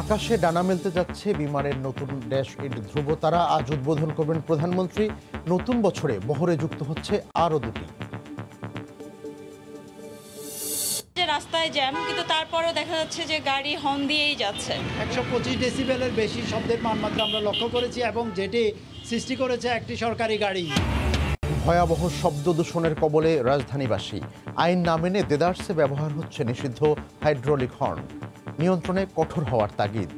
আকাশে ডানা মেলতে যাচ্ছে বিমানের নতুন ড্যাশ ধ্রুবতারা। আজ উদ্বোধন করবেন প্রধানমন্ত্রী। নতুন বছরে বহরে যুক্ত হচ্ছে আরও দুটি। রাস্তায় জ্যাম, কিন্তু তারপরেও দেখা যাচ্ছে যে গাড়ি হর্ন দিয়েই যাচ্ছে। 125 ডেসিবেলের বেশি শব্দের মানমাত্রা আমরা লক্ষ্য করেছি এবং যেটি সৃষ্টি করেছে একটি সরকারি গাড়ি। ভয়াবহ শব্দ দূষণের কবলে রাজধানীবাসী। আইন না মেনে দেদারসে ব্যবহার হচ্ছে নিষিদ্ধ হাইড্রোলিক হর্ন। নিয়ন্ত্রণে কঠোর হওয়ার তাগিদ।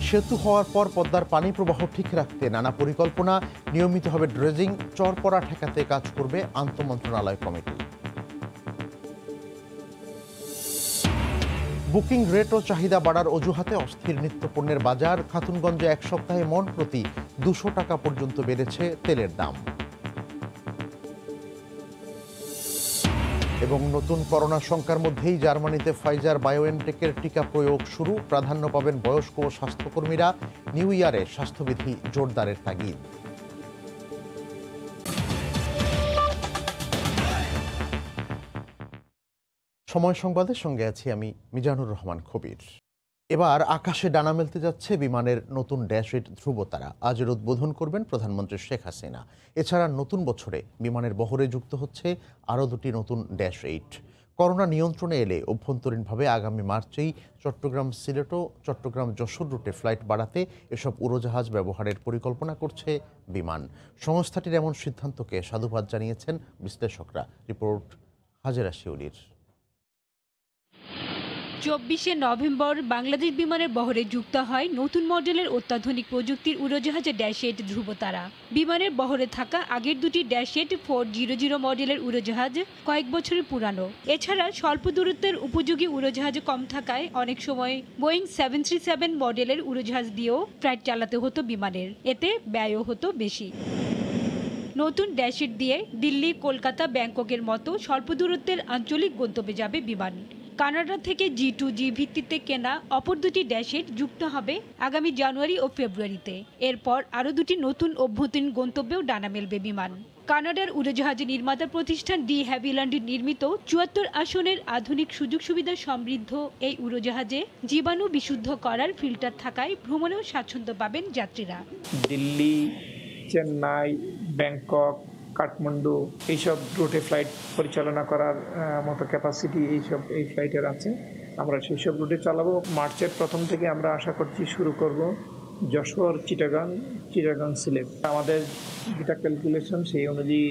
সেতু হওয়ার পর পদ্মার পানি প্রবাহ ঠিক রাখতে নানা পরিকল্পনা। নিয়মিত হবে ড্রেজিং। চরপড়া ঠেকাতে কাজ করবে আন্তঃমন্ত্রণালয় কমিটি। বুকিং রেট ও চাহিদা বাড়ার অজুহাতে অস্থির নিত্যপণ্যের বাজার। খাতুনগঞ্জে এক সপ্তাহে মন প্রতি 200 টাকা পর্যন্ত বেড়েছে তেলের দাম। এবং নতুন করোনা শঙ্কার মধ্যেই জার্মানিতে ফাইজার বায়োএনটেকের টিকা প্রয়োগ শুরু। প্রাধান্য পাবেন বয়স্ক ও স্বাস্থ্যকর্মীরা। নিউ ইয়ারে স্বাস্থ্যবিধি জোরদারের তাগিদ। সময় সংবাদের সঙ্গে আছি আমি মিজানুর রহমান খবির। এবার আকাশে ডানা মেলতে যাচ্ছে বিমানের নতুন ড্যাশ এইট ধ্রুবতারা। আজের উদ্বোধন করবেন প্রধানমন্ত্রী শেখ হাসিনা। এছাড়া নতুন বছরে বিমানের বহরে যুক্ত হচ্ছে আরও দুটি নতুন ড্যাশ এইট। করোনা নিয়ন্ত্রণে এলে অভ্যন্তরীণভাবে আগামী মার্চেই চট্টগ্রাম সিলেট ও চট্টগ্রাম যশোর রুটে ফ্লাইট বাড়াতে এসব উড়োজাহাজ ব্যবহারের পরিকল্পনা করছে বিমান সংস্থাটির। এমন সিদ্ধান্তকে সাধুবাদ জানিয়েছেন বিশ্লেষকরা। রিপোর্ট হাজেরা শিউলির। 24শে নভেম্বর বাংলাদেশ বিমানের বহরে যুক্ত হয় নতুন মডেলের অত্যাধুনিক প্রযুক্তির উড়োজাহাজ ড্যাশ এইট ধ্রুবতারা। বিমানের বহরে থাকা আগের দুটি ড্যাশ এইট 400 মডেলের উড়োজাহাজ কয়েক বছরের পুরানো। এছাড়া স্বল্প দূরত্বের উপযোগী উড়োজাহাজ কম থাকায় অনেক সময় বোয়িং 737 মডেলের উড়োজাহাজ দিয়েও ফ্লাইট চালাতে হতো বিমানের। এতে ব্যয়ও হতো বেশি। নতুন ড্যাশ এইট দিয়ে দিল্লি, কলকাতা, ব্যাংককের মতো স্বল্প দূরত্বের আঞ্চলিক গন্তব্যে যাবে বিমান। কানাডা থেকে G2G ভিত্তিতে কেনা অপর দুটি ড্যাশ এইট যুক্ত হবে আগামী জানুয়ারি ও ফেব্রুয়ারিতে। এরপর আরও দুটি নতুন অভ্যন্তরীণ গন্তব্যেও ডানা মেলবে বিমান। কানাডার উড়োজাহাজ নির্মাতা প্রতিষ্ঠান ডি হ্যাভিল্যান্ড নির্মিত 74 আসনের আধুনিক সুযোগ সুবিধা সমৃদ্ধ এই উড়োজাহাজে জীবাণু বিশুদ্ধ করার ফিল্টার থাকায় ভ্রমণেও স্বাচ্ছন্দ্য পাবেন যাত্রীরা। দিল্লি, চেন্নাই, ব্যাংকক, কাঠমান্ডু এইসব রুটে ফ্লাইট পরিচালনা করার মতো ক্যাপাসিটি এই ফ্লাইটের আছে। আমরা সেই সব রুটে চালাবো। মার্চের প্রথম থেকে আমরা আশা করছি শুরু করব যশোর, চিটাগাং, সিলেট। আমাদের যেটা ক্যালকুলেশন সেই অনুযায়ী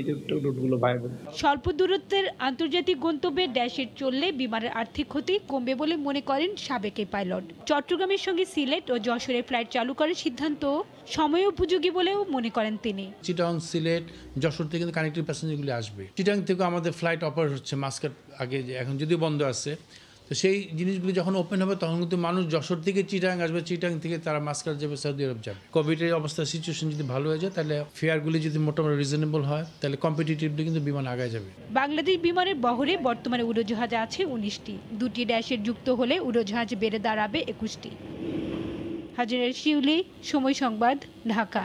রুটগুলো ভাইবল। স্বল্প দূরত্বের আন্তর্জাতিক গন্তব্যে ড্যাশ এইট চললে বিমানের আর্থিক ক্ষতি কমবে বলে মনে করেন সাবেক এই পাইলট। চট্টগ্রামের সঙ্গে সিলেট ও যশোরে ফ্লাইট চালু করার সিদ্ধান্ত সময় উপযোগী বলেও মনে করেন তিনি। চিটাগাং, সিলেট, যশোর থেকে কিন্তু কানেক্টিভ প্যাসেঞ্জারগুলি আসবে। চিটাগাং থেকে আমাদের ফ্লাইট অপারেট হচ্ছে মাস্কাট আগে, এখন যদিও বন্ধ আছে। তো সেই জিনিসগুলি যখন ওপেন হবে তখন কিন্তু মানুষ যশোর থেকে চিটাগাং আসবে, চিটাগাং থেকে তারা মাস্কাট যাবে, সৌদি আরব যাবে। কোভিডের অবস্থা সিচুয়েশন যদি ভালো হয়ে যায় তাহলে ফেয়ারগুলি যদি মোটামুটি রিজনেবল হয় তাহলে কম্পিটিটিভলি কিন্তু বিমান আগায় যাবে। বাংলাদেশ বিমানের বহরে বর্তমানে উড়োজাহাজ আছে 19টি। দুটি ড্যাশের যুক্ত হলে উড়োজাহাজ বেড়ে দাঁড়াবে 21টি। হাজেরা শিউলি, সময় সংবাদ, ঢাকা।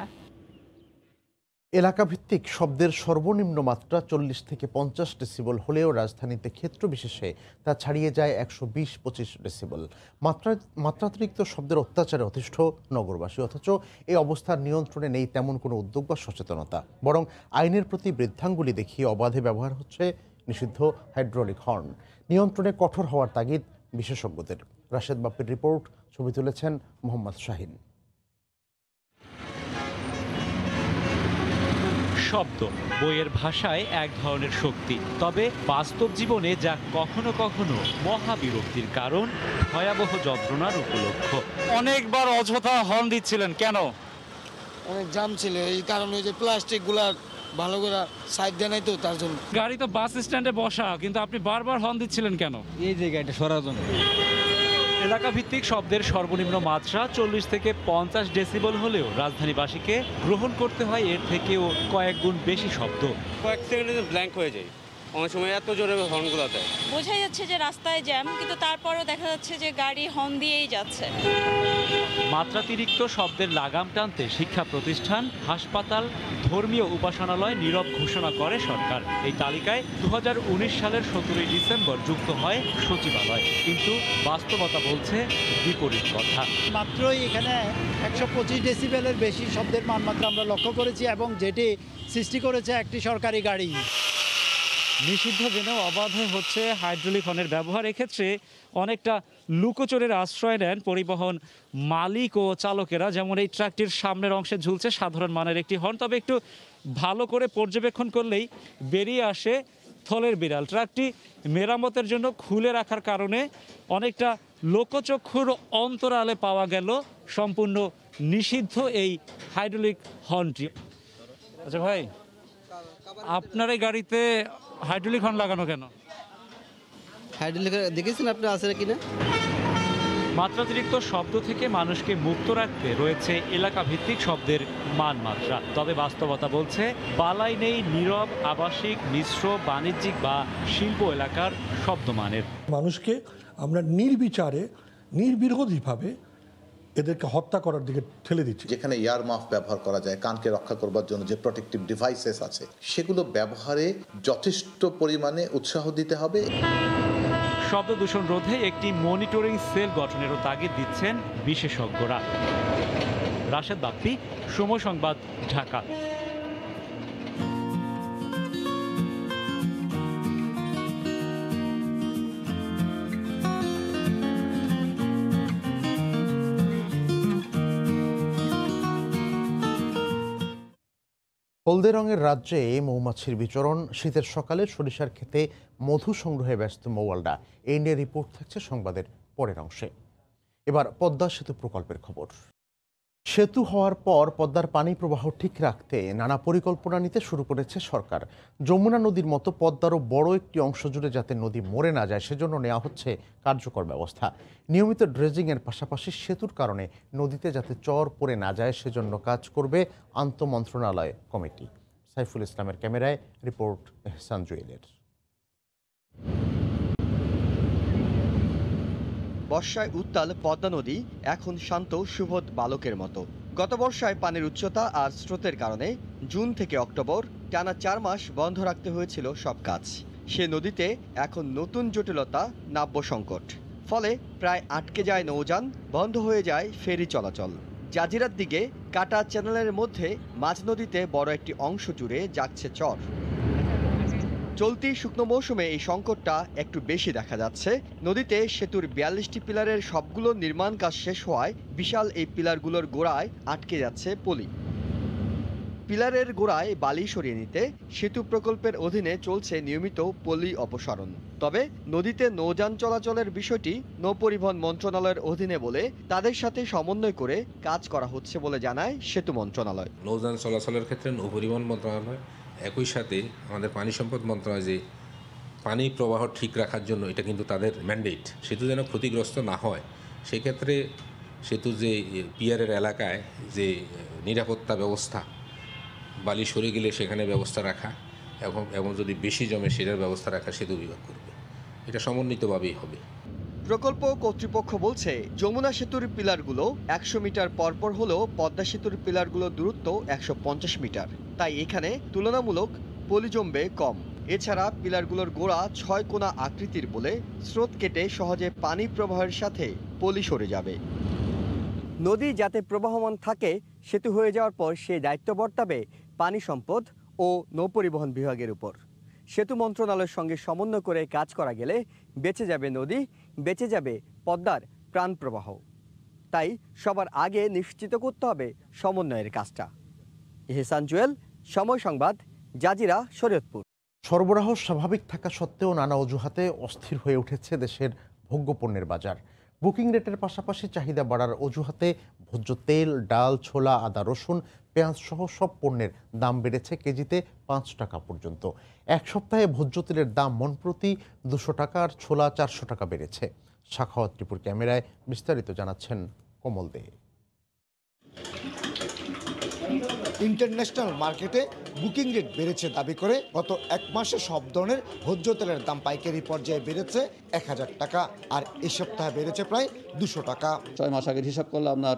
এলাকাভিত্তিক শব্দের সর্বনিম্ন মাত্রা 40 থেকে 50 ডেসিবল হলেও রাজধানীতে ক্ষেত্র বিশেষে তা ছাড়িয়ে যায় 120-25 ডেসিবল। মাত্রাতিরিক্ত শব্দের অত্যাচারে অতিষ্ঠ নগরবাসী, অথচ এই অবস্থার নিয়ন্ত্রণে নেই তেমন কোনো উদ্যোগ বা সচেতনতা। বরং আইনের প্রতি বৃদ্ধাঙ্গুলি দেখিয়ে অবাধে ব্যবহার হচ্ছে নিষিদ্ধ হাইড্রোলিক হর্ন। নিয়ন্ত্রণে কঠোর হওয়ার তাগিদ বিশেষজ্ঞদের। রাশেদ বাপ্পির রিপোর্ট, ছবি তুলেছেন মোহাম্মদ শাহিন। শব্দ বইয়ের ভাষায় এক ধরনের শক্তি, তবে বাস্তব জীবনে যা কখনো কখনো মহাবিরক্তির কারণ, ভয়াবহ যন্ত্রণার উপলক্ষ। অনেকবার অযথা হর্ন দিচ্ছিলেন কেন? অনেক জাম ছিল, এই কারণে যে প্লাস্টিক গুলা ভালো করে সাইড দেয় নাই তো তার জন্য। গাড়ি তো বাস স্ট্যান্ডে বসা, কিন্তু আপনি বারবার হর্ন দিচ্ছিলেন কেন? এই জায়গাটা সরার জন্য। এলাকা ভিত্তিক শব্দের সর্বনিম্ন মাত্রা 40 থেকে 50 ডেসিবল হলেও রাজধানীবাসীকে গ্রহণ করতে হয় এর থেকেও কয়েক গুণ বেশি শব্দ। কয়েক সেকেন্ডে ব্ল্যাঙ্ক হয়ে যায়, অনেক সময় এত জোরে হর্নগুলো দেয়। বোঝাই যাচ্ছে যে রাস্তায় জ্যাম, কিন্তু তারপরেও দেখা যাচ্ছে যে গাড়ি হর্ন দিয়েই যাচ্ছে। মাত্রাতিরিক্ত শব্দের লাগাম টানতে শিক্ষা প্রতিষ্ঠান, হাসপাতাল, ধর্মীয় উপাসনালয় নীরব ঘোষণা করে সরকার। এই তালিকায় 2019 সালের 17 ডিসেম্বর যুক্ত হয় সচিবালয়, কিন্তু বাস্তবতা বলছে বিপরীত কথা। মাত্রই এখানে 125 ডেসিবেলের বেশি শব্দের মানমাত্রা আমরা লক্ষ্য করেছি এবং যেটি সৃষ্টি করেছে একটি সরকারি গাড়ি। নিষিদ্ধ জেনেও অবাধে হচ্ছে হাইড্রোলিক হর্নের ব্যবহার। এক্ষেত্রে অনেকটা লুকোচুরের আশ্রয় নেন পরিবহন মালিক ও চালকেরা। যেমন এই ট্রাকটির সামনের অংশে ঝুলছে সাধারণ মানের একটি হর্ন, তবে একটু ভালো করে পর্যবেক্ষণ করলেই বেরিয়ে আসে থলের বিড়াল। ট্রাকটি মেরামতের জন্য খুলে রাখার কারণে অনেকটা লোকচক্ষুর অন্তরালে পাওয়া গেল সম্পূর্ণ নিষিদ্ধ এই হাইড্রোলিক হর্নটি। আচ্ছা ভাই, আপনার এই গাড়িতে হাইড্রোলিক হর্ন লাগানো কেন? হাইড্রোলিক দেখেছেন আপনি আছে কিনা? মাত্রাতিরিক্ত শব্দ থেকে মানুষকে মুক্ত রাখতে রয়েছে এলাকা ভিত্তিক শব্দের মানমাত্রা। তবে বাস্তবতা বলছে বালাই নেই নীরব আবাসিক, মিশ্র, বাণিজ্যিক বা শিল্প এলাকার শব্দমানের। মানুষকে আমরা নির্বিচারে নির্বিরোধীভাবে এদেরকে হত্যা করার দিকে ঠেলে দিচ্ছি। যেখানে ইয়ারমাফ ব্যবহার করা যায়, কানকে রক্ষা করবার জন্য যে প্রোটেক্টিভ ডিভাইসেস আছে, সেগুলো ব্যবহারে যথেষ্ট পরিমাণে উৎসাহ দিতে হবে। শব্দ দূষণ রোধে একটি মনিটরিং সেল গঠনেরও তাগিদ দিচ্ছেন বিশেষজ্ঞরা। রাশেদ বাপ্পি, সময় সংবাদ, ঢাকা। হলদে রঙের রাজ্যে মৌমাছির বিচরণ, শীতের সকালে সরিষার ক্ষেতে মধু সংগ্রহে ব্যস্ত মৌয়ালরা। এই নিয়ে রিপোর্ট থাকছে সংবাদের পরের অংশে। এবার পদ্মা সেতু প্রকল্পের খবর। সেতু হওয়ার পর পদ্মার পানি প্রবাহ ঠিক রাখতে নানা পরিকল্পনা নিতে শুরু করেছে সরকার। যমুনা নদীর মতো পদ্মারও বড় একটি অংশ জুড়ে যাতে নদী মরে না যায়, সেজন্য নেওয়া হচ্ছে কার্যকর ব্যবস্থা। নিয়মিত ড্রেজিংয়ের পাশাপাশি সেতুর কারণে নদীতে যাতে চর পড়ে না যায় সেজন্য কাজ করবে আন্তঃমন্ত্রণালয় কমিটি। সাইফুল ইসলামের ক্যামেরায় রিপোর্ট এহসান জুয়েলের। বর্ষায় উত্তাল পদ্মা নদী এখন শান্ত সুবোধ বালকের মতো। গত বর্ষায় পানির উচ্চতা আর স্রোতের কারণে জুন থেকে অক্টোবর টানা 4 মাস বন্ধ রাখতে হয়েছিল সব কাজ। সে নদীতে এখন নতুন জটিলতা, নাব্য সংকট। ফলে প্রায় আটকে যায় নৌযান, বন্ধ হয়ে যায় ফেরি চলাচল। জাজিরার দিকে কাটা চ্যানেলের মধ্যে মাঝ নদীতে বড় একটি অংশ জুড়ে যাচ্ছে চর। চলতি শুকনো মৌসুমে এই সংকটটা একটু বেশি দেখা যাচ্ছে। নদীতে সেতুর 42টি পিলারের সবগুলো নির্মাণ কাজ শেষ হওয়ায় বিশাল এই পিলারগুলোর গোড়ায় আটকে যাচ্ছে পলি। পিলারের গোড়ায় বালি সরিয়ে নিতে সেতু প্রকল্পের অধীনে চলছে নিয়মিত পলি অপসারণ। তবে নদীতে নৌযান চলাচলের বিষয়টি নৌপরিবহন মন্ত্রণালয়ের অধীনে বলে তাদের সাথে সমন্বয় করে কাজ করা হচ্ছে বলে জানায় সেতু মন্ত্রণালয়। নৌযান চলাচলের ক্ষেত্রে নৌপরিবহন মন্ত্রণালয়, একই সাথে আমাদের পানি সম্পদ মন্ত্রণালয় যে পানি প্রবাহ ঠিক রাখার জন্য, এটা কিন্তু তাদের ম্যান্ডেট। সেতু যেন ক্ষতিগ্রস্ত না হয় সেক্ষেত্রে সেতু যে পিয়ারের এলাকায় যে নিরাপত্তা ব্যবস্থা, বালি সরে গেলে সেখানে ব্যবস্থা রাখা এবং যদি বেশি জমে সেটার ব্যবস্থা রাখা সেতু বিভাগ করবে। এটা সমন্বিতভাবেই হবে। প্রকল্প কর্তৃপক্ষ বলছে যমুনা সেতুর পিলারগুলো 100 মিটার পরপর হলেও পদ্মা সেতুর পিলারগুলোর দূরত্ব 150 মিটার। তাই এখানে তুলনামূলক পলি জমবে কম। এছাড়া পিলারগুলোর গোড়া 6 কোণা আকৃতির বলে স্রোত কেটে সহজে পানি প্রবাহের সাথে পলি সরে যাবে। নদী যাতে প্রবাহমান থাকে, সেতু হয়ে যাওয়ার পর সেই দায়িত্ব বর্তাবে পানি সম্পদ ও নৌপরিবহন বিভাগের উপর। সেতু মন্ত্রণালয়ের সঙ্গে সমন্বয় করে কাজ করা গেলে বেঁচে যাবে নদী, বেঁচে যাবে পদ্মার প্রাণ প্রবাহ। তাই সবার আগে নিশ্চিত করতে হবে সমন্বয়ের কাজটা। এহসান জুয়েল, সময় সংবাদ, জাজিরা, শরীয়তপুর। সরবরাহ স্বাভাবিক থাকা সত্ত্বেও নানা অজুহাতে অস্থির হয়ে উঠেছে দেশের ভোগ্যপণ্যের বাজার। বুকিং রেটের পাশাপাশি চাহিদা বাড়ার অজুহাতে ভোজ্য তেল, ডাল, ছোলা, আদা, রসুন, পেঁয়াজ সহ সব পণ্যের দাম বেড়েছে কেজিতে 5 টাকা পর্যন্ত। এক সপ্তাহে ভোজ্য তেলের দাম মণ প্রতি 200 টাকা আর ছোলা 400 টাকা বেড়েছে। সাখাওয়াত টিপুর ক্যামেরায় বিস্তারিত জানাচ্ছেন কমল দে। ইন্টারন্যাশনাল মার্কেটে বুকিং রেট বেড়েছে দাবি করে গত 1 মাসে সব ধরনের ভোজ্য তেলের দাম পাইকারি পর্যায়ে বেড়েছে 1000 টাকা, আর এই সপ্তাহে বেড়েছে প্রায় 200 টাকা। 6 মাস আগের হিসাব করলে আপনার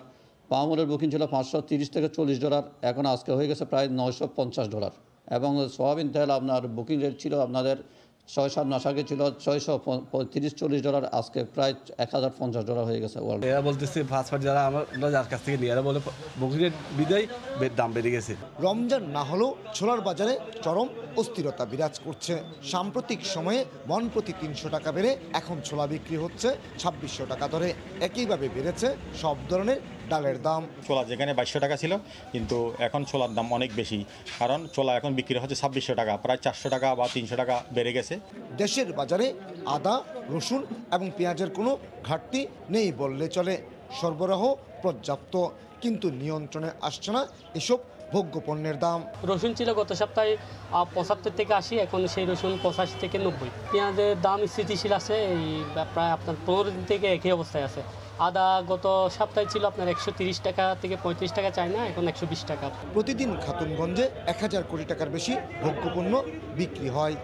পামোলের বুকিং ছিল $530 থেকে $40, এখন আজকে হয়ে গেছে প্রায় $950। এবং সোয়াবিন তেল আপনার বুকিং রেট ছিল আপনাদের 6-7 মাস আগে ছিল $630-40, আজকে প্রায় $1050 হয়ে গেছে। এরা বলতেছে ফাস্টফুড যারা আমরা যার কাছ থেকে নিয়ে এরা বলে বুকিং রেট বিদায় দাম বেড়ে গেছে। রমজান না হলেও ছোলার বাজারে চরম অস্থিরতা বিরাজ করছে। সাম্প্রতিক সময়ে মন প্রতি 300 টাকা বেড়ে এখন ছোলা বিক্রি হচ্ছে 2600 টাকা দরে। একইভাবে বেড়েছে সব ধরনের ডালের দাম। ছোলা যেখানে 2200 টাকা ছিল, কিন্তু এখন ছোলার দাম অনেক বেশি, কারণ ছোলা এখন বিক্রি হচ্ছে 2600 টাকা, প্রায় 400 টাকা বা 300 টাকা বেড়ে গেছে। দেশের বাজারে আদা, রসুন এবং পেঁয়াজের কোনো ঘাটতি নেই বললে চলে। সরবরাহ পর্যাপ্ত, কিন্তু নিয়ন্ত্রণে আসছে না এসব ভোগ্য পণ্যের দাম। রসুন ছিল গত সপ্তাহে 75 থেকে 80, এখন সেই রসুন 85 থেকে 90। পেঁয়াজের দাম স্থিতিশীল আছে, এই প্রায় আপনার 15 দিন থেকে একই অবস্থায় আছে। আদা গত সপ্তাহে ছিল আপনার 130 টাকা থেকে 35 টাকা চায় না, এখন 120 টাকা। প্রতিদিন খাতুনগঞ্জে 1000 কোটি টাকার বেশি ভোগ্য পণ্য বিক্রি হয়।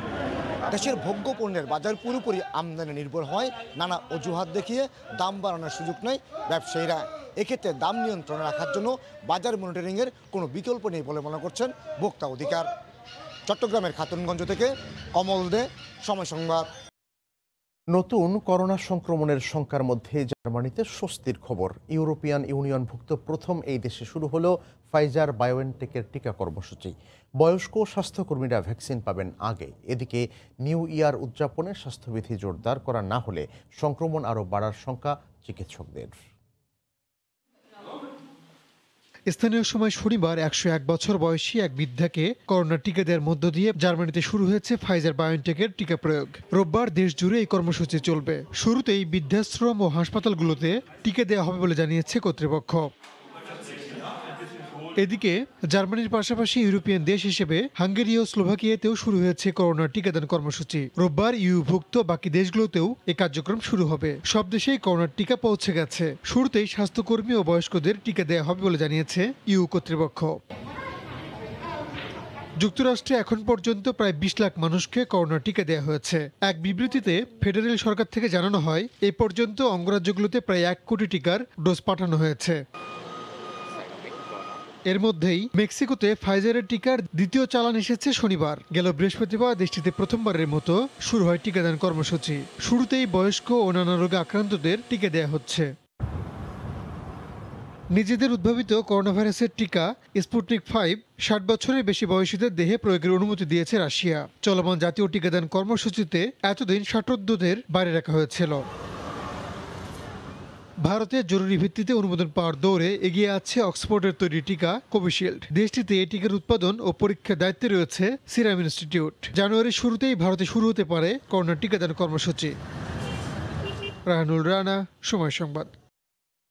দেশের ভোগ্য পণ্যের বাজার পুরোপুরি আমদানি নির্ভর হয়। নানা অজুহাত দেখিয়ে দাম বাড়ানোর সুযোগ নেয় ব্যবসায়ীরা। এক্ষেত্রে দাম নিয়ন্ত্রণে রাখার জন্য বাজার মনিটরিংয়ের কোনো বিকল্প নেই বলে মনে করছেন ভোক্তা অধিকার। চট্টগ্রামের খাতুনগঞ্জ থেকে কমল দে, সময় সংবাদ। নতুন করোনা সংক্রমণের শঙ্কার মধ্যে জার্মানিতে স্বস্তির খবর। ইউরোপিয়ান ইউনিয়নভুক্ত প্রথম এই দেশে শুরু হলো ফাইজার বায়োএনটেকের টিকা কর্মসূচি। বয়স্ক স্বাস্থ্যকর্মীরা ভ্যাকসিন পাবেন আগে। এদিকে নিউ ইয়ার উদযাপনে স্বাস্থ্যবিধি জোরদার করা না হলে সংক্রমণ আরও বাড়ার শঙ্কা চিকিৎসকদের। স্থানীয় সময় শনিবার 101 বছর বয়সী এক বৃদ্ধাকে করোনা টিকা দেওয়ার মধ্য দিয়ে জার্মানিতে শুরু হয়েছে ফাইজার বায়োএনটেকের টিকা প্রয়োগ। রোববার দেশ জুড়ে এই কর্মসূচি চলবে। শুরুতেই বৃদ্ধাশ্রম ও হাসপাতালগুলোতে টিকা দেওয়া হবে বলে জানিয়েছে কর্তৃপক্ষ। এদিকে জার্মানির পাশাপাশি ইউরোপিয়ান দেশ হিসেবে হাঙ্গেরি ও স্লোভাকিয়াতেও শুরু হয়েছে করোনা টিকাদান কর্মসূচি। রোববার ইউভুক্ত বাকি দেশগুলোতেও এই কার্যক্রম শুরু হবে। সব দেশেই করোনার টিকা পৌঁছে গেছে। শুরুতেই স্বাস্থ্যকর্মী ও বয়স্কদের টিকা দেওয়া হবে বলে জানিয়েছে ইউ কর্তৃপক্ষ। যুক্তরাষ্ট্রে এখন পর্যন্ত প্রায় 20 লাখ মানুষকে করোনা টিকা দেওয়া হয়েছে। এক বিবৃতিতে ফেডারেল সরকার থেকে জানানো হয়, এ পর্যন্ত অঙ্গরাজ্যগুলোতে প্রায় 1 কোটি টিকার ডোজ পাঠানো হয়েছে। এর মধ্যেই মেক্সিকোতে ফাইজারের টিকার দ্বিতীয় চালান এসেছে শনিবার। গেল বৃহস্পতিবার দেশটিতে প্রথমবারের মতো শুরু হয় টিকাদান কর্মসূচি। শুরুতেই বয়স্ক ও নানা রোগে আক্রান্তদের টিকা দেওয়া হচ্ছে। নিজেদের উদ্ভাবিত করোনা ভাইরাসের টিকা স্পুটনিক 5 60 বছরের বেশি বয়সীদের দেহে প্রয়োগের অনুমতি দিয়েছে রাশিয়া। চলমান জাতীয় টিকাদান কর্মসূচিতে এতদিন ষাটোর্ধ্বদের বাইরে রাখা হয়েছিল। ভারতে জরুরি ভিত্তিতে অনুমোদন পাওয়ার দৌড়ে এগিয়ে আছে অক্সফোর্ডের তৈরি টিকা কোভিশিল্ড। দেশটিতে এই টিকার উৎপাদন ও পরীক্ষার দায়িত্বে রয়েছে সিরাম ইনস্টিটিউট। জানুয়ারির শুরুতেই ভারতে শুরু হতে পারে করোনা টিকাদান কর্মসূচি। রাহানুল রানা, সময় সংবাদ।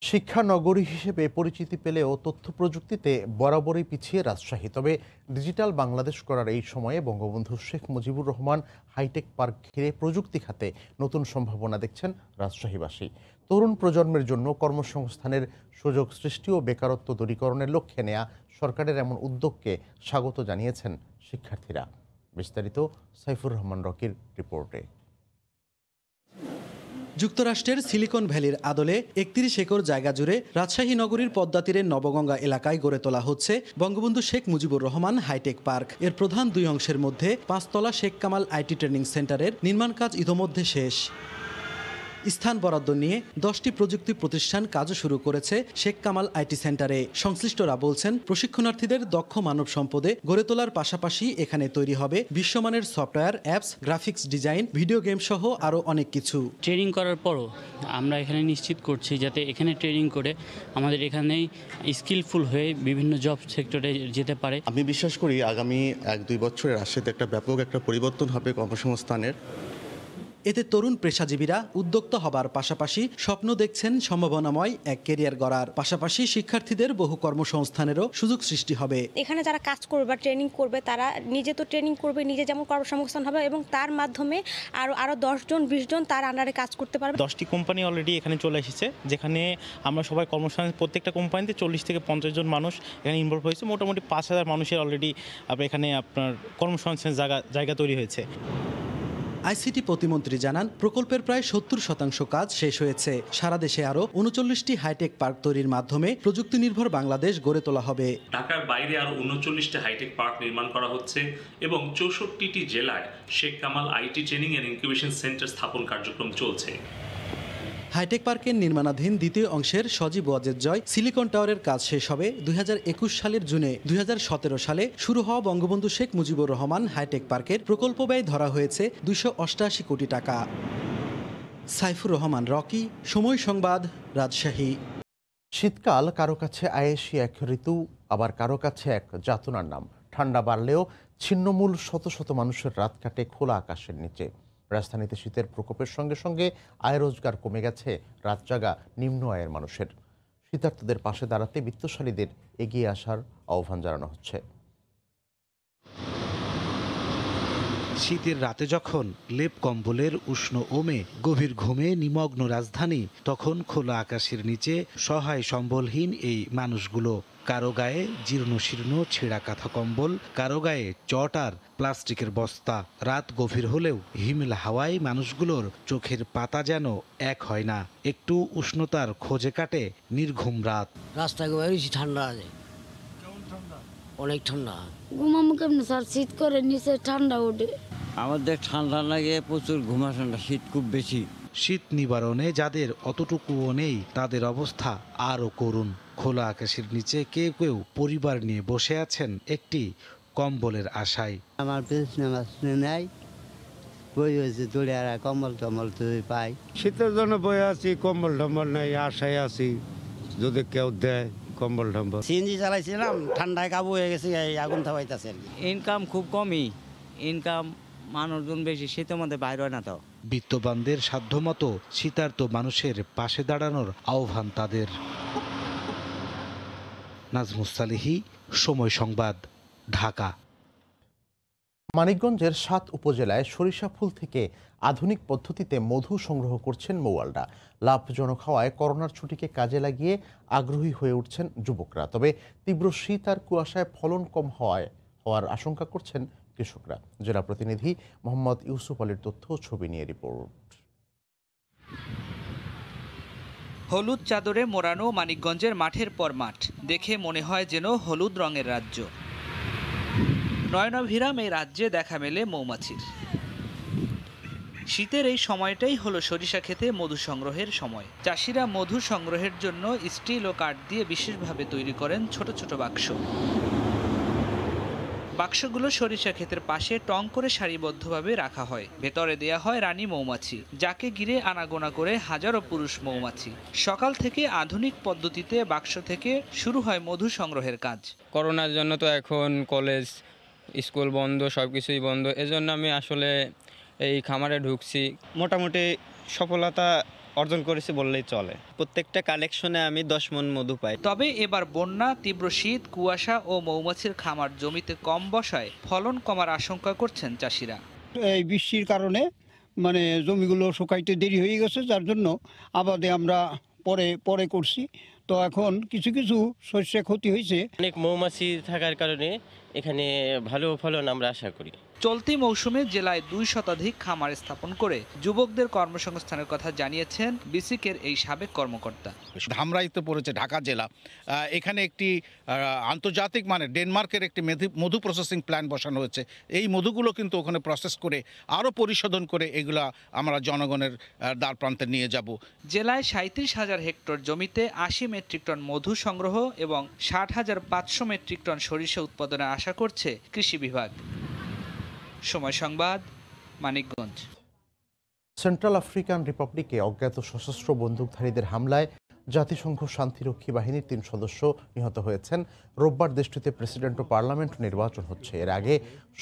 শিক্ষা নগরী হিসেবে পরিচিতি পেলেও তথ্য প্রযুক্তিতে বরাবরই পিছিয়ে রাজশাহী। তবে ডিজিটাল বাংলাদেশ করার এই সময়ে বঙ্গবন্ধু শেখ মুজিবুর রহমান হাইটেক পার্ক ঘিরে প্রযুক্তি খাতে নতুন সম্ভাবনা দেখছেন রাজশাহীবাসী। তরুণ প্রজন্মের জন্য কর্মসংস্থানের সুযোগ সৃষ্টি ও বেকারত্ব দূরীকরণের লক্ষ্যে নেয়া সরকারের এমন উদ্যোগকে স্বাগত জানিয়েছেন শিক্ষার্থীরা। বিস্তারিত সাইফুর রহমান রকির রিপোর্টে। যুক্তরাষ্ট্রের সিলিকন ভ্যালির আদলে 31 একর জায়গা জুড়ে রাজশাহী নগরীর পদ্মা তীরের নবগঙ্গা এলাকায় গড়ে তোলা হচ্ছে বঙ্গবন্ধু শেখ মুজিবুর রহমান হাইটেক পার্ক। এর প্রধান 2 অংশের মধ্যে 5 তলা শেখ কামাল আইটি ট্রেনিং সেন্টারের নির্মাণ কাজ ইতোমধ্যে শেষ। স্থান বরাদ্দ নিয়ে 10টি প্রযুক্তি প্রতিষ্ঠান কাজও শুরু করেছে শেখ কামাল আইটি সেন্টারে। সংশ্লিষ্টরা বলছেন, প্রশিক্ষণার্থীদের দক্ষ মানব সম্পদে গড়ে তোলার পাশাপাশি এখানে তৈরি হবে বিশ্বমানের software, apps, graphics design, video game সহ আরও অনেক কিছু। ট্রেনিং করার পরও আমরা এখানে নিশ্চিত করছি যাতে এখানে ট্রেনিং করে আমাদের এখানেই স্কিলফুল হয়ে বিভিন্ন জব সেক্টরে যেতে পারে। আমি বিশ্বাস করি আগামী 1-2 বছরের রাজশাহীতে একটা ব্যাপক পরিবর্তন হবে কর্মসংস্থানের। এতে তরুণ পেশাজীবীরা উদ্যোক্তা হবার পাশাপাশি স্বপ্ন দেখছেন সম্ভাবনাময় এক ক্যারিয়ার গড়ার। পাশাপাশি শিক্ষার্থীদের বহু কর্মসংস্থানেরও সুযোগ সৃষ্টি হবে। এখানে যারা কাজ করবে বা ট্রেনিং করবে তারা নিজে তো ট্রেনিং করবে, নিজে যেমন কর্মসংস্থান হবে এবং তার মাধ্যমে আরও 10 জন 20 জন তার আন্ডারে কাজ করতে পারবে। 10টি কোম্পানি অলরেডি এখানে চলে এসেছে, যেখানে আমরা সবাই কর্মসংস্থান, প্রত্যেকটা কোম্পানিতে 40 থেকে 50 জন মানুষ এখানে ইনভলভ হয়েছে। মোটামুটি 5000 মানুষের অলরেডি এখানে আপনার কর্মসংস্থানের জায়গা তৈরি হয়েছে। আইসিটি প্রতিমন্ত্রী জানান প্রকল্পের প্রায় ৭০% কাজ শেষ হয়েছে। সারা দেশে আরও ৩৯টি হাইটেক পার্ক তৈরির মাধ্যমে প্রযুক্তি নির্ভর বাংলাদেশ গড়ে তোলা হবে। ঢাকার বাইরে আরও ৩৯টি হাইটেক পার্ক নির্মাণ করা হচ্ছে এবং ৬৪টি জেলায় Sheikh Kamal IT training and incubation centre স্থাপন কার্যক্রম চলছে। হাইটেক পার্কের নির্মাণাধীন দ্বিতীয় অংশের সজীব ওয়াজেদ জয় সিলিকন টাওয়ারের কাজ শেষ হবে ২০২১ সালের জুনে। ২০১৭ সালে শুরু হওয়া বঙ্গবন্ধু শেখ মুজিবুর রহমান হাইটেক পার্কের প্রকল্প ব্যয় ধরা হয়েছে ২৮৮ কোটি টাকা। সাইফুর রহমান রকি, সময় সংবাদ, রাজশাহী। শীতকাল কারো কাছে আয়েশি এক ঋতু, আবার কারো কাছে এক যাতনার নাম। ঠান্ডা বাড়লেও ছিন্নমূল শত শত মানুষের রাত কাটে খোলা আকাশের নিচে। রাজধানীতে শীতের প্রকোপের সঙ্গে সঙ্গে আয় রোজগার কমে গেছে রাত জাগা নিম্ন আয়ের মানুষের। শীতার্তদের পাশে দাঁড়াতে বিত্তশালীদের এগিয়ে আসার আহ্বান জানানো হচ্ছে। শীতের রাতে যখন লেপ কম্বলের উষ্ণ ওমে গভীর ঘুমে নিমগ্ন রাজধানী, তখন খোলা আকাশের নিচে সহায় সম্বলহীন এই মানুষগুলো। কারো গায়ে জীর্ণ শীর্ণ ছেঁড়া কাঁথা কম্বল, কারো গায়ে চট আর প্লাস্টিকের বস্তা। রাত গভীর হলেও হিমেল হাওয়ায় মানুষগুলোর চোখের পাতা যেন এক হয় না। একটু উষ্ণতার খোঁজে কাটে নির্ঘুম রাত। রাস্তায় বেশি ঠান্ডা আছে, অনেক ঠান্ডা। ঘুমামু কেমন স্যার? শীত করে নিচে ঠান্ডা ওঠে। আমাদের ঠান্ডা লাগে প্রচুর, ঘুমা ঠান্ডা, শীত খুব বেশি। শীত নিবারণে যাদের অতটুকুও নেই তাদের অবস্থা আরও করুণ। খোলা আকাশের নিচে কেউ কেউ পরিবার নিয়ে বসে আছেন একটি কম্বলের আশায়। আমার পেছনে নাই, বই হয়েছে দৌড়ে আর কম্বল টম্বল তুই পাই। শীতের জন্য বই আছি, কম্বল টম্বল নাই, আশায় আছি যদি কেউ দেয় কম্বল টম্বল। সিএনজি চালাইছিলাম, ঠান্ডায় কাবু হয়ে গেছে, আগুন থাবাইতেছে। ইনকাম খুব কমই, ইনকাম মানুষজন বেশি, শীতের মধ্যে বাইরে হয় না। তো বিত্তবানদের সাধ্যমতো শীতার্ত মানুষের পাশে দাঁড়ানোর আহ্বান তাদের। নাজমুস সালেহী, সময় সংবাদ, ঢাকা। মানিকগঞ্জের ৭ উপজেলায় সরিষা ফুল থেকে আধুনিক পদ্ধতিতে মধু সংগ্রহ করছেন মৌয়ালরা। লাভজনক হওয়ায় করোনার ছুটিকে কাজে লাগিয়ে আগ্রহী হয়ে উঠছেন যুবকরা। তবে তীব্র শীত আর কুয়াশায় ফলন কম হওয়ার আশঙ্কা করছেন কৃষকরা। জেলা প্রতিনিধি মোহাম্মদ ইউসুফ আলীর তথ্য ও ছবি নিয়ে রিপোর্ট। হলুদ চাদরে মোড়ানো মানিকগঞ্জের মাঠের পর মাঠ দেখে মনে হয় যেন হলুদ রঙের রাজ্য। নয়নাভিরাম এই রাজ্যে দেখা মেলে মৌমাছির। শীতের এই সময়টাই হলো সরিষা ক্ষেতে মধু সংগ্রহের সময়। চাষিরা মধু সংগ্রহের জন্য স্টিল ও কাঠ দিয়ে বিশেষভাবে তৈরি করেন ছোট ছোট বাক্স। বাক্সগুলো সরিষা ক্ষেতের পাশে টং করে সারিবদ্ধভাবে রাখা হয়। ভেতরে দেয়া হয় রানী মৌমাছি, যাকে ঘিরে আনাগোনা করে হাজারো পুরুষ মৌমাছি। সকাল থেকে আধুনিক পদ্ধতিতে বাক্স থেকে শুরু হয় মধু সংগ্রহের কাজ। করোনার জন্য তো এখন কলেজ স্কুল বন্ধ, সব কিছুই বন্ধ, এজন্য আমি আসলে এই খামারে ঢুকছি। মোটামুটি সফলতা অর্জন করেছি বললেই চলে। প্রত্যেকটা কালেকশনে আমি 10 মণ মধু পাই। তবে এবার বন্যা, তীব্র শীত, কুয়াশা ও মৌমাছির খামার জমিতে কম বসায় ফলন কমার আশঙ্কা করছেন চাষিরা। এই বৃষ্টির কারণে জমিগুলো শুকাইতে দেরি হয়ে গেছে, যার জন্য আবাদে আমরা পরে করছি। তো এখন কিছু কিছু শস্যে ক্ষতি হয়েছে। অনেক মৌমাছি থাকার কারণে এখানে ভালো ফলন আমরা আশা করি। চলতি মৌসুমে জেলায় 2 শতাধিক খামার স্থাপন করে যুবকদের কর্মসংস্থানের কথা জানিয়েছেন বিসিকের এই সাবেক কর্মকর্তা। ধামরাইতে পড়েছে ঢাকা জেলা, এখানে একটি আন্তর্জাতিক ডেনমার্কের একটি মধু প্রসেসিং প্ল্যান্ট বসানো হয়েছে। এই মধুগুলো কিন্তু ওখানে প্রসেস করে আরও পরিশোধন করে এগুলা আমরা জনগণের দ্বার প্রান্তে নিয়ে যাব। জেলায় 37,000 হেক্টর জমিতে 80 মেট্রিক টন মধু সংগ্রহ এবং 60,500 মেট্রিক টন সরিষা উৎপাদনের আশা করছে কৃষি বিভাগ। সময় সংবাদ, মানিকগঞ্জ। সেন্ট্রাল আফ্রিকান রিপাবলিকে অজ্ঞাত সশস্ত্র বন্দুকধারীদের হামলায় জাতিসংঘ শান্তিরক্ষী বাহিনীর 3 সদস্য নিহত হয়েছেন। রোববার দেশটিতে প্রেসিডেন্ট ও পার্লামেন্ট নির্বাচন হচ্ছে। এর আগে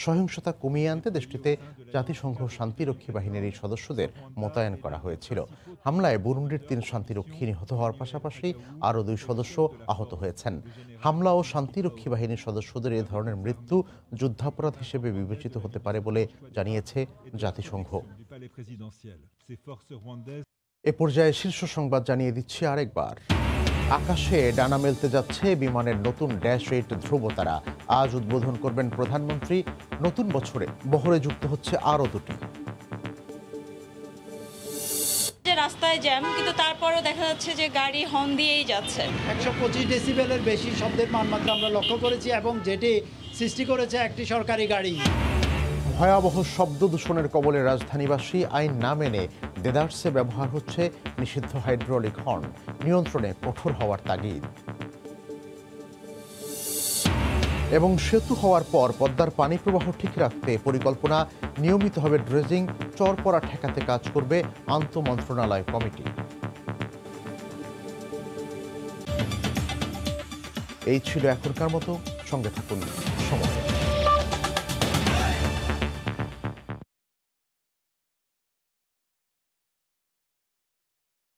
সহিংসতা কমিয়ে আনতে দেশটিতে জাতিসংঘ শান্তিরক্ষী বাহিনীর এই সদস্যদের মোতায়েন করা হয়েছিল। হামলায় বুরুন্ডির 3 শান্তিরক্ষী নিহত হওয়ার পাশাপাশি আরও 2 সদস্য আহত হয়েছেন। হামলা ও শান্তিরক্ষী বাহিনীর সদস্যদের এ ধরনের মৃত্যু যুদ্ধাপরাধ হিসেবে বিবেচিত হতে পারে বলে জানিয়েছে জাতিসংঘ। এ পর্যায়ে শীর্ষ সংবাদ জানিয়ে দিচ্ছি আরেকবার। আকাশে ডানা মেলতে যাচ্ছে বিমানের নতুন ড্যাশ 8 ধ্রুবতারা। আজ উদ্বোধন করবেন প্রধানমন্ত্রী। নতুন বছরে বহরে যুক্ত হচ্ছে আরও 2টি। রাস্তায় জ্যাম, কিন্তু তারপরেও দেখা যাচ্ছে যে গাড়ি হর্ন দিয়েই যাচ্ছে। 125 ডেসিবেলের বেশি শব্দের মানমাত্রা আমরা লক্ষ্য করেছি এবং যেটি সৃষ্টি করেছে একটি সরকারি গাড়ি। ভয়াবহ শব্দ দূষণের কবলে রাজধানীবাসী, আইন না মেনে দেদারসে ব্যবহার হচ্ছে নিষিদ্ধ হাইড্রোলিক হর্ন, নিয়ন্ত্রণে কঠোর হওয়ার তাগিদ। এবং সেতু হওয়ার পর পদ্মার পানি প্রবাহ ঠিক রাখতে পরিকল্পনা, নিয়মিতভাবে ড্রেজিং, চর পড়া ঠেকাতে কাজ করবে আন্তঃমন্ত্রণালয় কমিটি। এই ছিল এখনকার মতো, সঙ্গে থাকুন সময়।